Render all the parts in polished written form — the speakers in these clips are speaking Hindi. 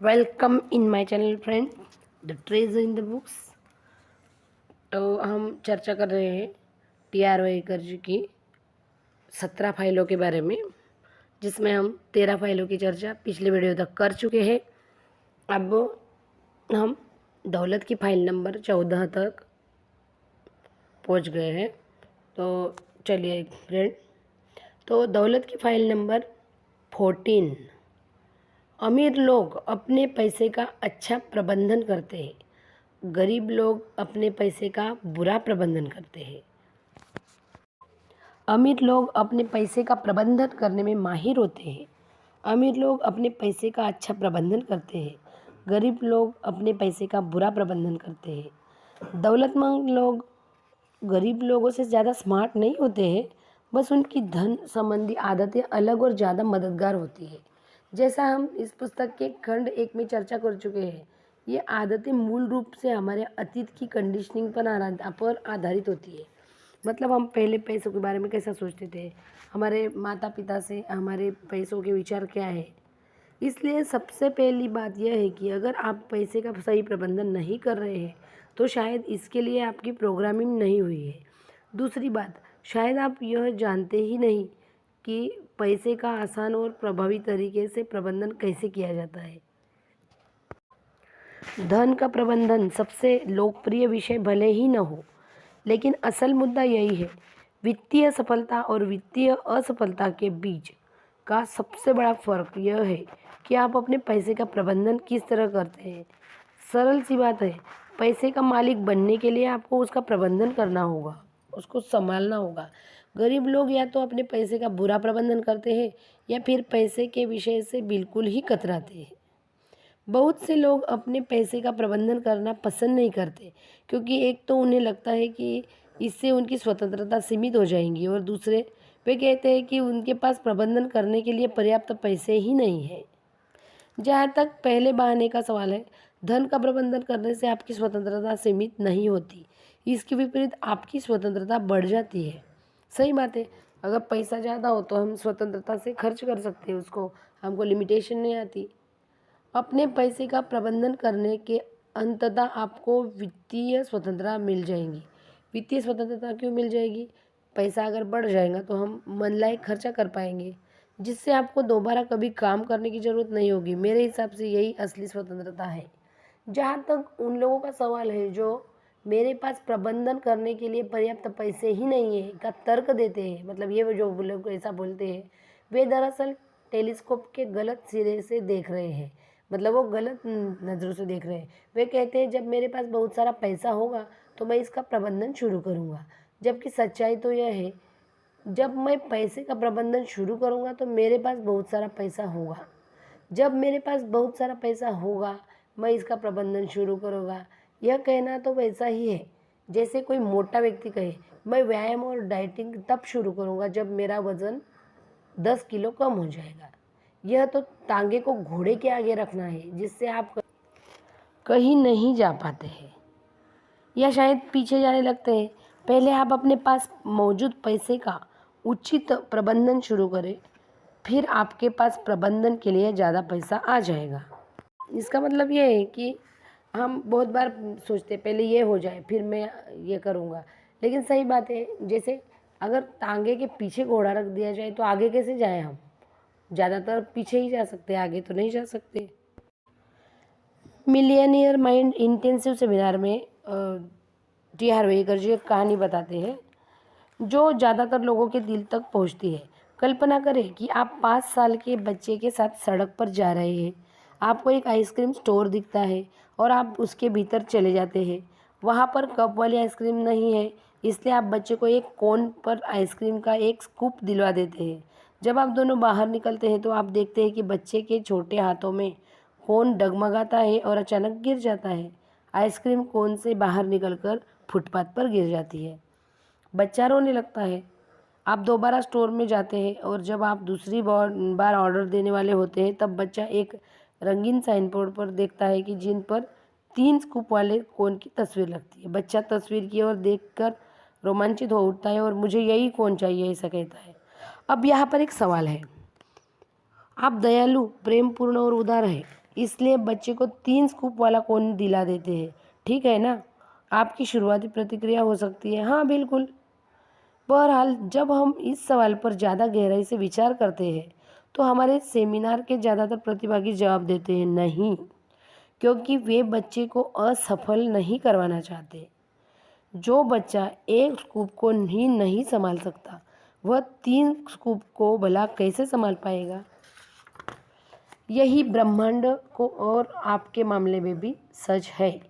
Welcome in my channel friend the treasure in the books. तो हम चर्चा कर रहे हैं TRY कर्ज की 17 फाइलों के बारे में, जिसमें हम 13 फाइलों की चर्चा पिछले वीडियो तक कर चुके हैं। अब हम दौलत की फाइल नंबर 14 तक पहुंच गए हैं। तो चलिए फ्रेंड, तो दौलत की फाइल नंबर 14। अमीर लोग अपने पैसे का अच्छा प्रबंधन करते हैं, गरीब लोग अपने पैसे का बुरा प्रबंधन करते हैं। अमीर लोग अपने पैसे का प्रबंधन करने में माहिर होते हैं। अमीर लोग अपने पैसे का अच्छा प्रबंधन करते हैं, गरीब लोग अपने पैसे का बुरा प्रबंधन करते हैं। दौलतमंद लोग गरीब लोगों से ज़्यादा स्मार्ट नहीं होते हैं, बस उनकी धन संबंधी आदतें अलग और ज़्यादा मददगार होती है। जैसा हम इस पुस्तक के खंड 1 में चर्चा कर चुके हैं, ये आदतें मूल रूप से हमारे अतीत की कंडीशनिंग पर आधारित होती है। मतलब हम पहले पैसों के बारे में कैसा सोचते थे, हमारे माता पिता से हमारे पैसों के विचार क्या है। इसलिए सबसे पहली बात यह है कि अगर आप पैसे का सही प्रबंधन नहीं कर रहे हैं तो शायद इसके लिए आपकी प्रोग्रामिंग नहीं हुई है। दूसरी बात, शायद आप यह जानते ही नहीं कि पैसे का आसान और प्रभावी तरीके से प्रबंधन कैसे किया जाता है। धन का प्रबंधन सबसे लोकप्रिय विषय भले ही न हो, लेकिन असल मुद्दा यही है। वित्तीय सफलता और वित्तीय असफलता के बीच का सबसे बड़ा फ़र्क यह है कि आप अपने पैसे का प्रबंधन किस तरह करते हैं। सरल सी बात है, पैसे का मालिक बनने के लिए आपको उसका प्रबंधन करना होगा, उसको संभालना होगा। गरीब लोग या तो अपने पैसे का बुरा प्रबंधन करते हैं या फिर पैसे के विषय से बिल्कुल ही कतराते हैं। बहुत से लोग अपने पैसे का प्रबंधन करना पसंद नहीं करते, क्योंकि एक तो उन्हें लगता है कि इससे उनकी स्वतंत्रता सीमित हो जाएंगी, और दूसरे वे कहते हैं कि उनके पास प्रबंधन करने के लिए पर्याप्त पैसे ही नहीं है। जहाँ तक पहले बहाने का सवाल है, धन का प्रबंधन करने से आपकी स्वतंत्रता सीमित नहीं होती, इसके विपरीत आपकी स्वतंत्रता बढ़ जाती है। सही बात है, अगर पैसा ज़्यादा हो तो हम स्वतंत्रता से खर्च कर सकते हैं, उसको हमको लिमिटेशन नहीं आती। अपने पैसे का प्रबंधन करने के अंततः आपको वित्तीय स्वतंत्रता मिल जाएगी। वित्तीय स्वतंत्रता क्यों मिल जाएगी? पैसा अगर बढ़ जाएगा तो हम मन लायक खर्चा कर पाएंगे, जिससे आपको दोबारा कभी काम करने की ज़रूरत नहीं होगी। मेरे हिसाब से यही असली स्वतंत्रता है। जहाँ तक उन लोगों का सवाल है जो मेरे पास प्रबंधन करने के लिए पर्याप्त पैसे ही नहीं है का तर्क देते हैं, मतलब ये जो लोग ऐसा बोलते हैं, वे दरअसल टेलीस्कोप के गलत सिरे से देख रहे हैं। मतलब वो गलत नज़रों से देख रहे हैं। वे कहते हैं जब मेरे पास बहुत सारा पैसा होगा तो मैं इसका प्रबंधन शुरू करूँगा, जबकि सच्चाई तो यह है, जब मैं पैसे का प्रबंधन शुरू करूँगा तो मेरे पास बहुत सारा पैसा होगा। जब मेरे पास बहुत सारा पैसा होगा मैं इसका प्रबंधन शुरू करूँगा। यह कहना तो वैसा ही है जैसे कोई मोटा व्यक्ति कहे मैं व्यायाम और डाइटिंग तब शुरू करूँगा जब मेरा वज़न 10 किलो कम हो जाएगा। यह तो टांगे को घोड़े के आगे रखना है, जिससे आप कहीं नहीं जा पाते हैं या शायद पीछे जाने लगते हैं। पहले आप अपने पास मौजूद पैसे का उचित प्रबंधन शुरू करें, फिर आपके पास प्रबंधन के लिए ज़्यादा पैसा आ जाएगा। इसका मतलब ये है कि हम बहुत बार सोचते पहले ये हो जाए फिर मैं ये करूँगा, लेकिन सही बात है, जैसे अगर टांगे के पीछे घोड़ा रख दिया जाए तो आगे कैसे जाएं हम? ज़्यादातर पीछे ही जा सकते हैं, आगे तो नहीं जा सकते। मिलियनियर माइंड इंटेंसिव सेमिनार में TRY कर्ज एक कहानी बताते हैं जो ज़्यादातर लोगों के दिल तक पहुंचती है। कल्पना करें कि आप 5 साल के बच्चे के साथ सड़क पर जा रहे हैं। आपको एक आइसक्रीम स्टोर दिखता है और आप उसके भीतर चले जाते हैं। वहाँ पर कप वाली आइसक्रीम नहीं है, इसलिए आप बच्चे को एक कोन पर आइसक्रीम का एक स्कूप दिलवा देते हैं। जब आप दोनों बाहर निकलते हैं तो आप देखते हैं कि बच्चे के छोटे हाथों में कोन डगमगाता है और अचानक गिर जाता है। आइसक्रीम कोन से बाहर निकलकर फुटपाथ पर गिर जाती है। बच्चा रोने लगता है। आप दोबारा स्टोर में जाते हैं और जब आप दूसरी बार ऑर्डर देने वाले होते हैं तब बच्चा एक रंगीन साइन बोर्ड पर देखता है कि जिन पर 3 स्कूप वाले कोन की तस्वीर लगती है। बच्चा तस्वीर की ओर देखकर रोमांचित हो उठता है और मुझे यही कोन चाहिए ऐसा कहता है। अब यहाँ पर एक सवाल है, आप दयालु, प्रेमपूर्ण और उदार हैं, इसलिए बच्चे को 3 स्कूप वाला कोन दिला देते हैं। ठीक है ना? आपकी शुरुआती प्रतिक्रिया हो सकती है, हाँ बिल्कुल। बहरहाल जब हम इस सवाल पर ज़्यादा गहराई से विचार करते हैं तो हमारे सेमिनार के ज़्यादातर प्रतिभागी जवाब देते हैं नहीं, क्योंकि वे बच्चे को असफल नहीं करवाना चाहते। जो बच्चा एक स्कूप को ही नहीं संभाल सकता वह 3 स्कूप को भला कैसे संभाल पाएगा। यही ब्रह्मांड को और आपके मामले में भी सच है।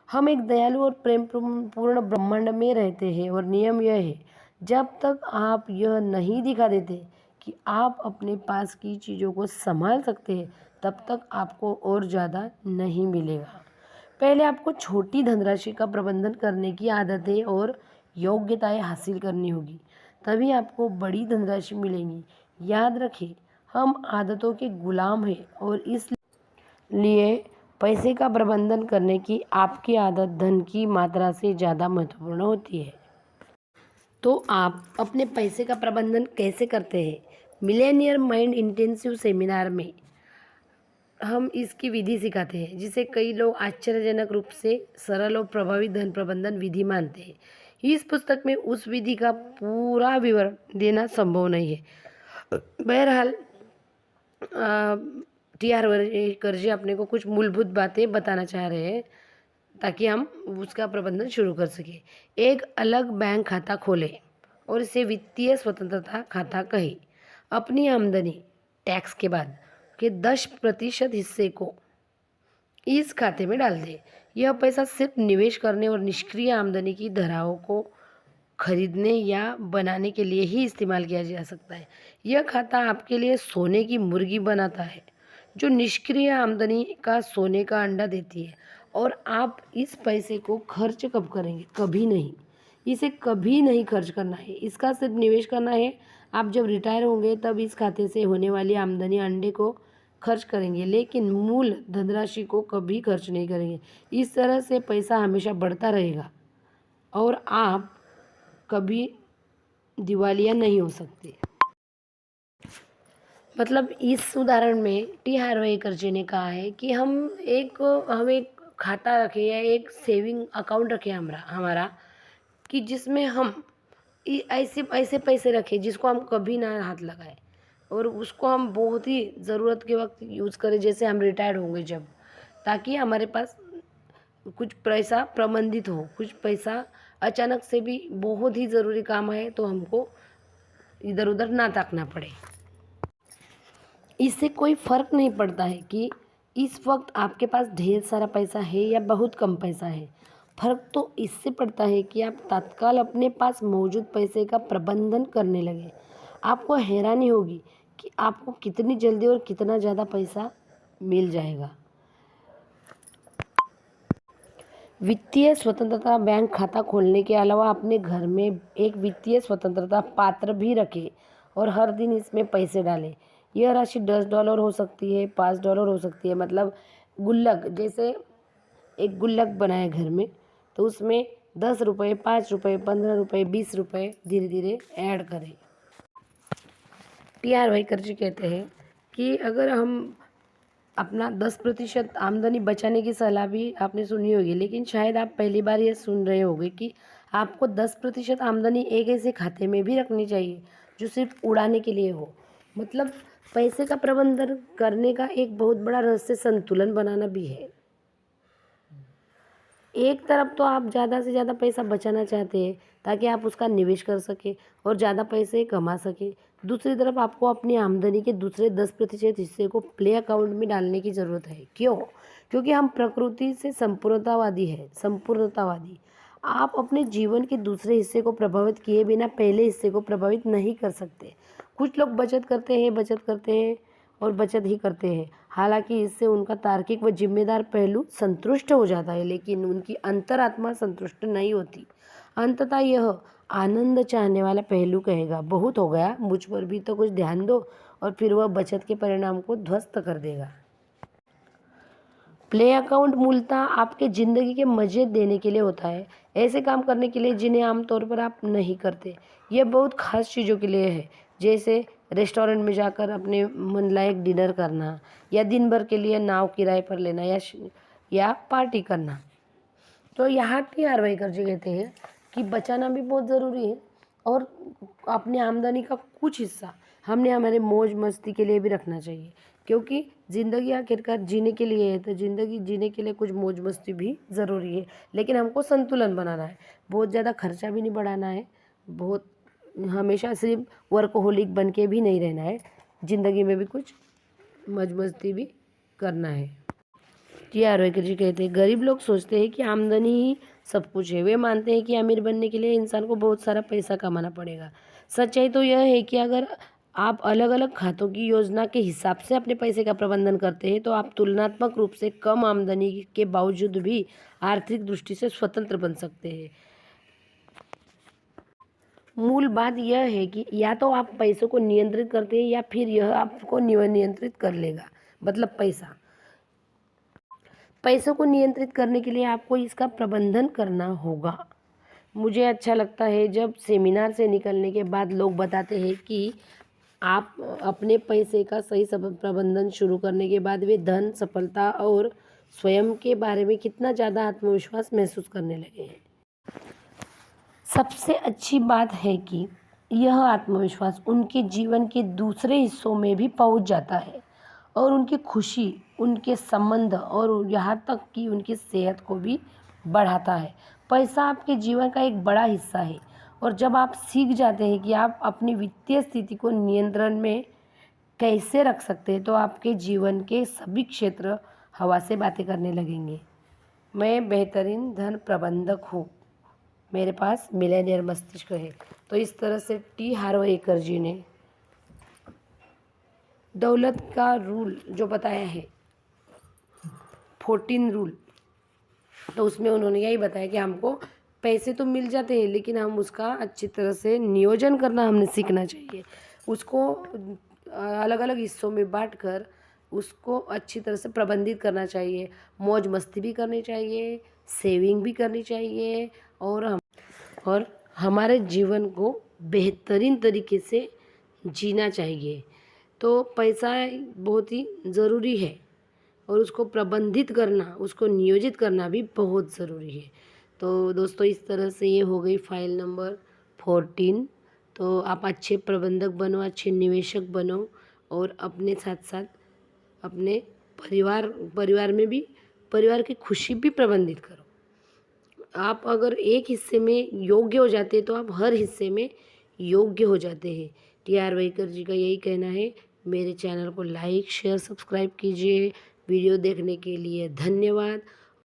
हम एक दयालु और प्रेम पूर्ण ब्रह्मांड में रहते हैं और नियम यह है, जब तक आप यह नहीं दिखा देते कि आप अपने पास की चीज़ों को संभाल सकते हैं तब तक आपको और ज़्यादा नहीं मिलेगा। पहले आपको छोटी धनराशि का प्रबंधन करने की आदतें और योग्यताएं हासिल करनी होगी, तभी आपको बड़ी धनराशि मिलेंगी। याद रखें, हम आदतों के गुलाम हैं और इसलिए पैसे का प्रबंधन करने की आपकी आदत धन की मात्रा से ज़्यादा महत्वपूर्ण होती है। तो आप अपने पैसे का प्रबंधन कैसे करते हैं? मिलेनियर माइंड इंटेंसिव सेमिनार में हम इसकी विधि सिखाते हैं, जिसे कई लोग आश्चर्यजनक रूप से सरल और प्रभावी धन प्रबंधन विधि मानते हैं। इस पुस्तक में उस विधि का पूरा विवरण देना संभव नहीं है। बहरहाल TR वर्कर जी अपने को कुछ मूलभूत बातें बताना चाह रहे हैं ताकि हम उसका प्रबंधन शुरू कर सकें। एक अलग बैंक खाता खोलें और इसे वित्तीय स्वतंत्रता खाता कहें। अपनी आमदनी टैक्स के बाद के 10% हिस्से को इस खाते में डाल दें। यह पैसा सिर्फ निवेश करने और निष्क्रिय आमदनी की धाराओं को खरीदने या बनाने के लिए ही इस्तेमाल किया जा सकता है। यह खाता आपके लिए सोने की मुर्गी बनाता है, जो निष्क्रिय आमदनी का सोने का अंडा देती है। और आप इस पैसे को खर्च कब करेंगे? कभी नहीं। इसे कभी नहीं खर्च करना है, इसका सिर्फ निवेश करना है। आप जब रिटायर होंगे तब इस खाते से होने वाली आमदनी अंडे को खर्च करेंगे, लेकिन मूल धनराशि को कभी खर्च नहीं करेंगे। इस तरह से पैसा हमेशा बढ़ता रहेगा और आप कभी दिवालिया नहीं हो सकते। मतलब इस उदाहरण में टी हार्वेकर जी ने कहा है कि हम एक खाता रखें या एक सेविंग अकाउंट रखें हमारा कि जिसमें हम ऐसे ऐसे पैसे रखें जिसको हम कभी ना हाथ लगाए और उसको हम बहुत ही ज़रूरत के वक्त यूज़ करें, जैसे हम रिटायर्ड होंगे जब, ताकि हमारे पास कुछ पैसा प्रबंधित हो। कुछ पैसा अचानक से भी बहुत ही ज़रूरी काम है तो हमको इधर उधर ना ताकना पड़े। इससे कोई फ़र्क नहीं पड़ता है कि इस वक्त आपके पास ढेर सारा पैसा है या बहुत कम पैसा है। फ़र्क तो इससे पड़ता है कि आप तत्काल अपने पास मौजूद पैसे का प्रबंधन करने लगे। आपको हैरानी होगी कि आपको कितनी जल्दी और कितना ज़्यादा पैसा मिल जाएगा। वित्तीय स्वतंत्रता बैंक खाता खोलने के अलावा अपने घर में एक वित्तीय स्वतंत्रता पात्र भी रखें और हर दिन इसमें पैसे डालें। यह राशि $10 हो सकती है, $5 हो सकती है। मतलब गुल्लक, जैसे एक गुल्लक बनाए घर में तो उसमें ₹10, ₹5, ₹15, ₹20 धीरे धीरे ऐड करें। TR वाइकर जी कहते हैं कि अगर हम अपना 10% आमदनी बचाने की सलाह भी आपने सुनी होगी, लेकिन शायद आप पहली बार ये सुन रहे होंगे कि आपको 10% आमदनी एक ऐसे खाते में भी रखनी चाहिए जो सिर्फ उड़ाने के लिए हो। मतलब पैसे का प्रबंधन करने का एक बहुत बड़ा रहस्य संतुलन बनाना भी है। एक तरफ तो आप ज़्यादा से ज़्यादा पैसा बचाना चाहते हैं ताकि आप उसका निवेश कर सकें और ज़्यादा पैसे कमा सकें। दूसरी तरफ आपको अपनी आमदनी के दूसरे 10% हिस्से को प्ले अकाउंट में डालने की ज़रूरत है। क्यों? क्योंकि हम प्रकृति से संपूर्णतावादी। आप अपने जीवन के दूसरे हिस्से को प्रभावित किए बिना पहले हिस्से को प्रभावित नहीं कर सकते। कुछ लोग बचत करते हैं और बचत ही करते हैं, हालांकि इससे उनका तार्किक व जिम्मेदार पहलू संतुष्ट हो जाता है, लेकिन उनकी अंतरात्मा संतुष्ट नहीं होती। अंततः यह आनंद चाहने वाला पहलू कहेगा, बहुत हो गया, मुझ पर भी तो कुछ ध्यान दो, और फिर वह बचत के परिणाम को ध्वस्त कर देगा। प्ले अकाउंट मूलतः आपके ज़िंदगी के मज़े देने के लिए होता है। ऐसे काम करने के लिए जिन्हें आमतौर पर आप नहीं करते। ये बहुत खास चीज़ों के लिए है, जैसे रेस्टोरेंट में जाकर अपने मन लायक डिनर करना, या दिन भर के लिए नाव किराए पर लेना, या पार्टी करना। तो यहाँ टी आरवाईकर जी कहते हैं कि बचाना भी बहुत ज़रूरी है, और अपनी आमदनी का कुछ हिस्सा हमने हमारे मौज मस्ती के लिए भी रखना चाहिए, क्योंकि ज़िंदगी आखिरकार जीने के लिए है। तो ज़िंदगी जीने के लिए कुछ मौज मस्ती भी ज़रूरी है, लेकिन हमको संतुलन बनाना है। बहुत ज़्यादा खर्चा भी नहीं बढ़ाना है, बहुत हमेशा सिर्फ वर्कहोलिक बन के भी नहीं रहना है। ज़िंदगी में भी कुछ मौज मस्ती भी करना है। टी आरवाईकर जी कहते हैं, गरीब लोग सोचते हैं कि आमदनी ही सब कुछ है। वे मानते हैं कि अमीर बनने के लिए इंसान को बहुत सारा पैसा कमाना पड़ेगा। सच्चाई तो यह है कि अगर आप अलग अलग खातों की योजना के हिसाब से अपने पैसे का प्रबंधन करते हैं, तो आप तुलनात्मक रूप से कम आमदनी के बावजूद भी आर्थिक दृष्टि से स्वतंत्र बन सकते हैं। मूल बात यह है कि या तो आप पैसों को नियंत्रित करते हैं, या फिर यह आपको नियंत्रित कर लेगा। मतलब पैसों को नियंत्रित करने के लिए आपको इसका प्रबंधन करना होगा। मुझे अच्छा लगता है जब सेमिनार से निकलने के बाद लोग बताते हैं कि आप अपने पैसे का सही प्रबंधन शुरू करने के बाद वे धन, सफलता और स्वयं के बारे में कितना ज़्यादा आत्मविश्वास महसूस करने लगे हैं। सबसे अच्छी बात है कि यह आत्मविश्वास उनके जीवन के दूसरे हिस्सों में भी पहुंच जाता है, और उनकी खुशी, उनके संबंध और यहाँ तक कि उनकी सेहत को भी बढ़ाता है। पैसा आपके जीवन का एक बड़ा हिस्सा है, और जब आप सीख जाते हैं कि आप अपनी वित्तीय स्थिति को नियंत्रण में कैसे रख सकते हैं, तो आपके जीवन के सभी क्षेत्र हवा से बातें करने लगेंगे। मैं बेहतरीन धन प्रबंधक हूँ, मेरे पास मिलेनियर मस्तिष्क है। तो इस तरह से टी हार्वेकर जी ने दौलत का रूल जो बताया है, 14 रूल, तो उसमें उन्होंने यही बताया कि हमको पैसे तो मिल जाते हैं, लेकिन हम उसका अच्छी तरह से नियोजन करना हमने सीखना चाहिए। उसको अलग अलग हिस्सों में बांटकर उसको अच्छी तरह से प्रबंधित करना चाहिए। मौज मस्ती भी करनी चाहिए, सेविंग भी करनी चाहिए, और हमारे जीवन को बेहतरीन तरीके से जीना चाहिए। तो पैसा बहुत ही ज़रूरी है, और उसको प्रबंधित करना, उसको नियोजित करना भी बहुत ज़रूरी है। तो दोस्तों, इस तरह से ये हो गई फाइल नंबर 14। तो आप अच्छे प्रबंधक बनो, अच्छे निवेशक बनो, और अपने साथ साथ अपने परिवार में भी परिवार की खुशी भी प्रबंधित करो। आप अगर एक हिस्से में योग्य हो जाते हैं, तो आप हर हिस्से में योग्य हो जाते हैं। टी आरवाईकर जी का यही कहना है। मेरे चैनल को लाइक, शेयर, सब्सक्राइब कीजिए। वीडियो देखने के लिए धन्यवाद।